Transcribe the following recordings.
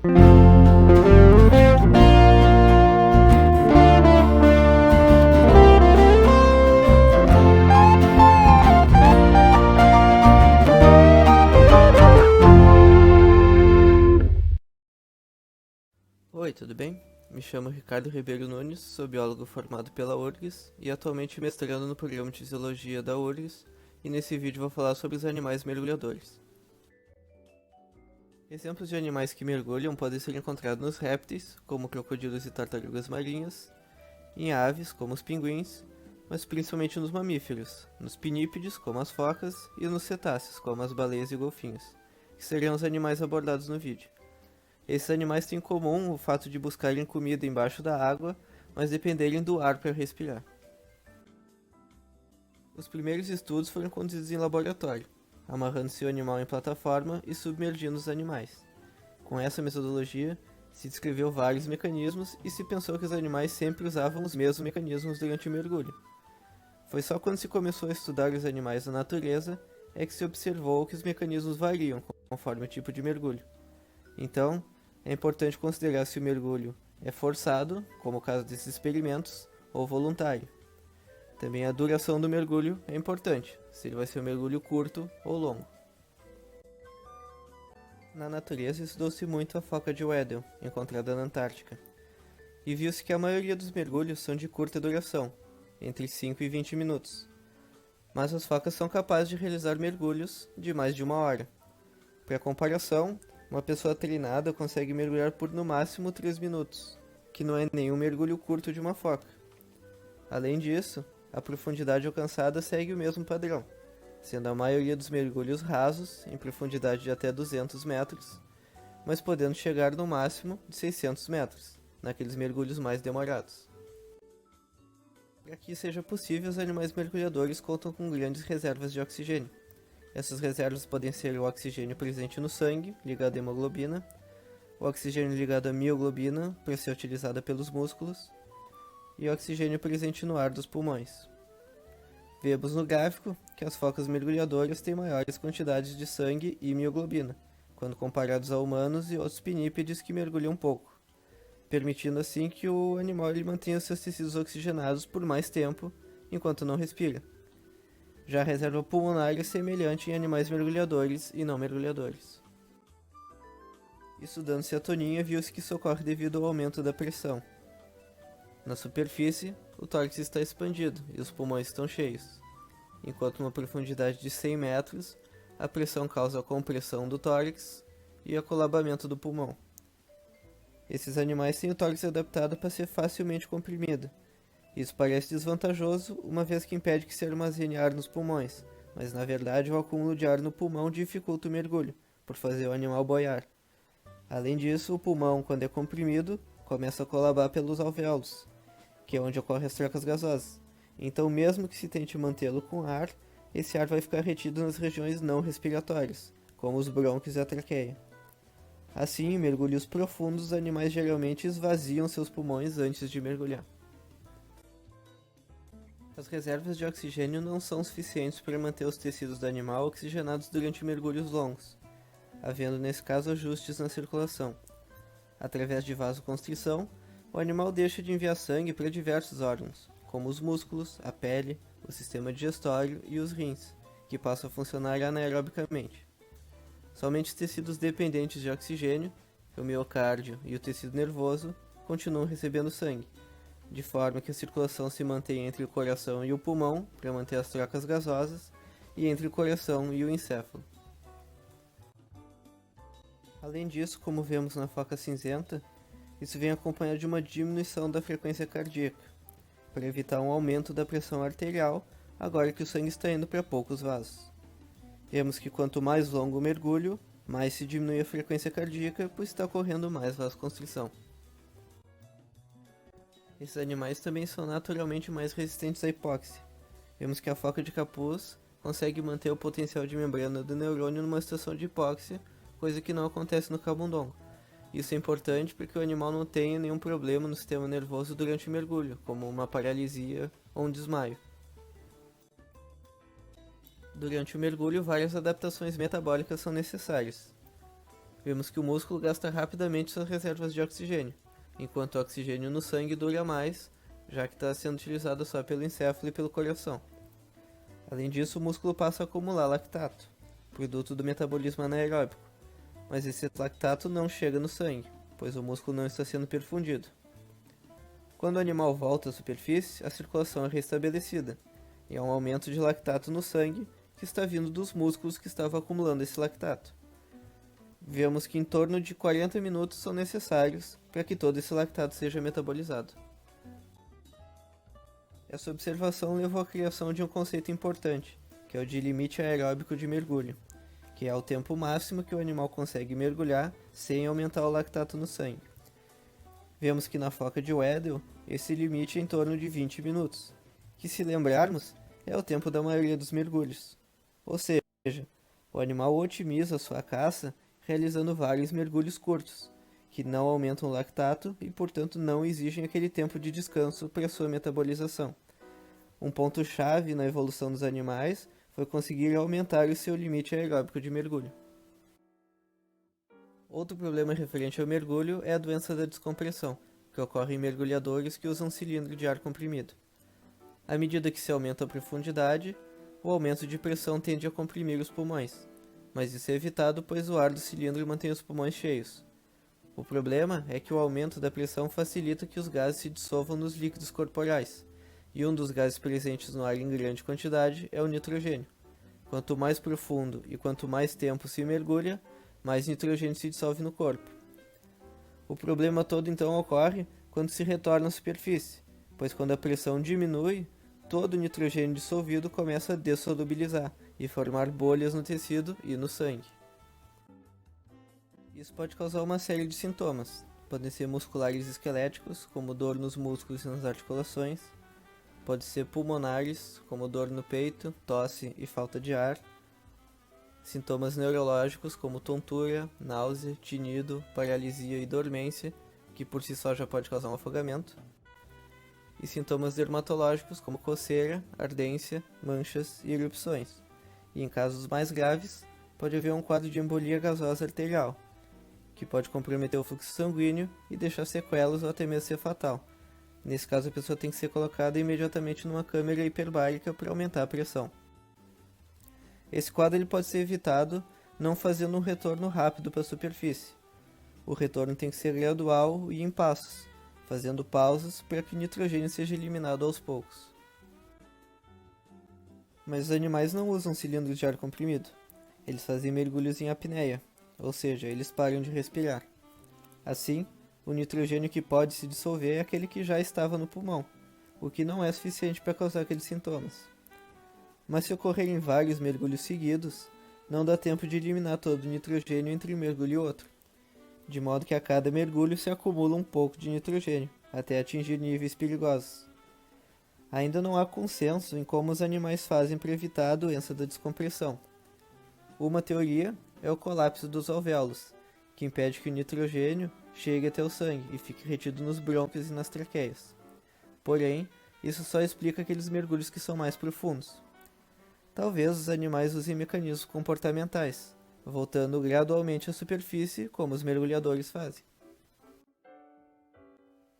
Oi, tudo bem? Me chamo Ricardo Ribeiro Nunes, sou biólogo formado pela URGS e atualmente mestrando no programa de Fisiologia da URGS, e nesse vídeo vou falar sobre os animais mergulhadores. Exemplos de animais que mergulham podem ser encontrados nos répteis, como crocodilos e tartarugas marinhas, em aves, como os pinguins, mas principalmente nos mamíferos, nos pinípedes, como as focas, e nos cetáceos, como as baleias e golfinhos, que seriam os animais abordados no vídeo. Esses animais têm em comum o fato de buscarem comida embaixo da água, mas dependerem do ar para respirar. Os primeiros estudos foram conduzidos em laboratório, amarrando-se o animal em plataforma e submergindo os animais. Com essa metodologia, se descreveu vários mecanismos e se pensou que os animais sempre usavam os mesmos mecanismos durante o mergulho. Foi só quando se começou a estudar os animais da natureza é que se observou que os mecanismos variam conforme o tipo de mergulho. Então, é importante considerar se o mergulho é forçado, como o caso desses experimentos, ou voluntário. Também a duração do mergulho é importante, se ele vai ser um mergulho curto ou longo. Na natureza estudou-se muito a foca de Weddell, encontrada na Antártica, e viu-se que a maioria dos mergulhos são de curta duração, entre 5 e 20 minutos. Mas as focas são capazes de realizar mergulhos de mais de 1 hora. Para comparação, uma pessoa treinada consegue mergulhar por no máximo 3 minutos, que não é nenhum mergulho curto de uma foca. Além disso, a profundidade alcançada segue o mesmo padrão, sendo a maioria dos mergulhos rasos, em profundidade de até 200 metros, mas podendo chegar no máximo de 600 metros, naqueles mergulhos mais demorados. Para que seja possível, os animais mergulhadores contam com grandes reservas de oxigênio. Essas reservas podem ser o oxigênio presente no sangue, ligado à hemoglobina, o oxigênio ligado à mioglobina, para ser utilizada pelos músculos, e o oxigênio presente no ar dos pulmões. Vemos no gráfico que as focas mergulhadoras têm maiores quantidades de sangue e mioglobina, quando comparados a humanos e outros pinípedes que mergulham pouco, permitindo assim que o animal ele mantenha seus tecidos oxigenados por mais tempo, enquanto não respira. Já a reserva pulmonar é semelhante em animais mergulhadores e não mergulhadores. Estudando-se a toninha, viu-se que isso ocorre devido ao aumento da pressão. Na superfície, o tórax está expandido e os pulmões estão cheios, enquanto numa profundidade de 100 metros, a pressão causa a compressão do tórax e o acolabamento do pulmão. Esses animais têm o tórax adaptado para ser facilmente comprimido. Isso parece desvantajoso, uma vez que impede que se armazene ar nos pulmões, mas na verdade o acúmulo de ar no pulmão dificulta o mergulho, por fazer o animal boiar. Além disso, o pulmão, quando é comprimido, começa a colabar pelos alvéolos, que é onde ocorrem as trocas gasosas. Então, mesmo que se tente mantê-lo com ar, esse ar vai ficar retido nas regiões não respiratórias, como os brônquios e a traqueia. Assim, em mergulhos profundos, os animais geralmente esvaziam seus pulmões antes de mergulhar. As reservas de oxigênio não são suficientes para manter os tecidos do animal oxigenados durante mergulhos longos, havendo nesse caso ajustes na circulação. Através de vasoconstrição, o animal deixa de enviar sangue para diversos órgãos, como os músculos, a pele, o sistema digestório e os rins, que passam a funcionar anaerobicamente. Somente os tecidos dependentes de oxigênio, o miocárdio e o tecido nervoso, continuam recebendo sangue, de forma que a circulação se mantém entre o coração e o pulmão para manter as trocas gasosas e entre o coração e o encéfalo. Além disso, como vemos na foca cinzenta, isso vem acompanhado de uma diminuição da frequência cardíaca, para evitar um aumento da pressão arterial, agora que o sangue está indo para poucos vasos. Vemos que quanto mais longo o mergulho, mais se diminui a frequência cardíaca, pois está ocorrendo mais vasoconstrição. Esses animais também são naturalmente mais resistentes à hipóxia. Vemos que a foca de capuz consegue manter o potencial de membrana do neurônio numa situação de hipóxia, coisa que não acontece no camundongo. Isso é importante porque o animal não tenha nenhum problema no sistema nervoso durante o mergulho, como uma paralisia ou um desmaio. Durante o mergulho, várias adaptações metabólicas são necessárias. vemos que o músculo gasta rapidamente suas reservas de oxigênio, enquanto o oxigênio no sangue dura mais, já que está sendo utilizado só pelo encéfalo e pelo coração. Além disso, o músculo passa a acumular lactato, produto do metabolismo anaeróbico, mas esse lactato não chega no sangue, pois o músculo não está sendo perfundido. Quando o animal volta à superfície, a circulação é restabelecida, e há um aumento de lactato no sangue que está vindo dos músculos que estavam acumulando esse lactato. Vemos que em torno de 40 minutos são necessários para que todo esse lactato seja metabolizado. Essa observação levou à criação de um conceito importante, que é o de limite aeróbico de mergulho, que é o tempo máximo que o animal consegue mergulhar sem aumentar o lactato no sangue. Vemos que na foca de Weddell, esse limite é em torno de 20 minutos, que, se lembrarmos, é o tempo da maioria dos mergulhos. Ou seja, o animal otimiza sua caça realizando vários mergulhos curtos, que não aumentam o lactato e, portanto, não exigem aquele tempo de descanso para sua metabolização. Um ponto-chave na evolução dos animais foi conseguir aumentar o seu limite aeróbico de mergulho. Outro problema referente ao mergulho é a doença da descompressão, que ocorre em mergulhadores que usam cilindro de ar comprimido. À medida que se aumenta a profundidade, o aumento de pressão tende a comprimir os pulmões, mas isso é evitado pois o ar do cilindro mantém os pulmões cheios. O problema é que o aumento da pressão facilita que os gases se dissolvam nos líquidos corporais, e um dos gases presentes no ar em grande quantidade é o nitrogênio. Quanto mais profundo e quanto mais tempo se mergulha, mais nitrogênio se dissolve no corpo. O problema todo então ocorre quando se retorna à superfície, pois quando a pressão diminui, todo o nitrogênio dissolvido começa a dessolubilizar e formar bolhas no tecido e no sangue. Isso pode causar uma série de sintomas. Podem ser musculares e esqueléticos, como dor nos músculos e nas articulações. Pode ser pulmonares, como dor no peito, tosse e falta de ar. Sintomas neurológicos, como tontura, náusea, tinido, paralisia e dormência, que por si só já pode causar um afogamento. E sintomas dermatológicos, como coceira, ardência, manchas e erupções. E em casos mais graves, pode haver um quadro de embolia gasosa arterial, que pode comprometer o fluxo sanguíneo e deixar sequelas ou até mesmo ser fatal. Nesse caso, a pessoa tem que ser colocada imediatamente numa câmara hiperbárica para aumentar a pressão. Esse quadro ele pode ser evitado não fazendo um retorno rápido para a superfície. O retorno tem que ser gradual e em passos, fazendo pausas para que o nitrogênio seja eliminado aos poucos. Mas os animais não usam cilindros de ar comprimido. Eles fazem mergulhos em apneia, ou seja, eles param de respirar. Assim, o nitrogênio que pode se dissolver é aquele que já estava no pulmão, o que não é suficiente para causar aqueles sintomas. Mas se ocorrerem vários mergulhos seguidos, não dá tempo de eliminar todo o nitrogênio entre um mergulho e outro, de modo que a cada mergulho se acumula um pouco de nitrogênio, até atingir níveis perigosos. Ainda não há consenso em como os animais fazem para evitar a doença da descompressão. Uma teoria é o colapso dos alvéolos, que impede que o nitrogênio chegue até o sangue e fique retido nos brônquios e nas traqueias. Porém, isso só explica aqueles mergulhos que são mais profundos. Talvez os animais usem mecanismos comportamentais, voltando gradualmente à superfície, como os mergulhadores fazem.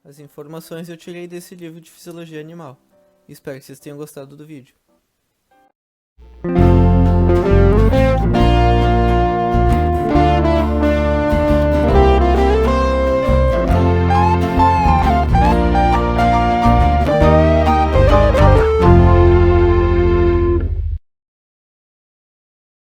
As informações eu tirei desse livro de Fisiologia Animal. Espero que vocês tenham gostado do vídeo.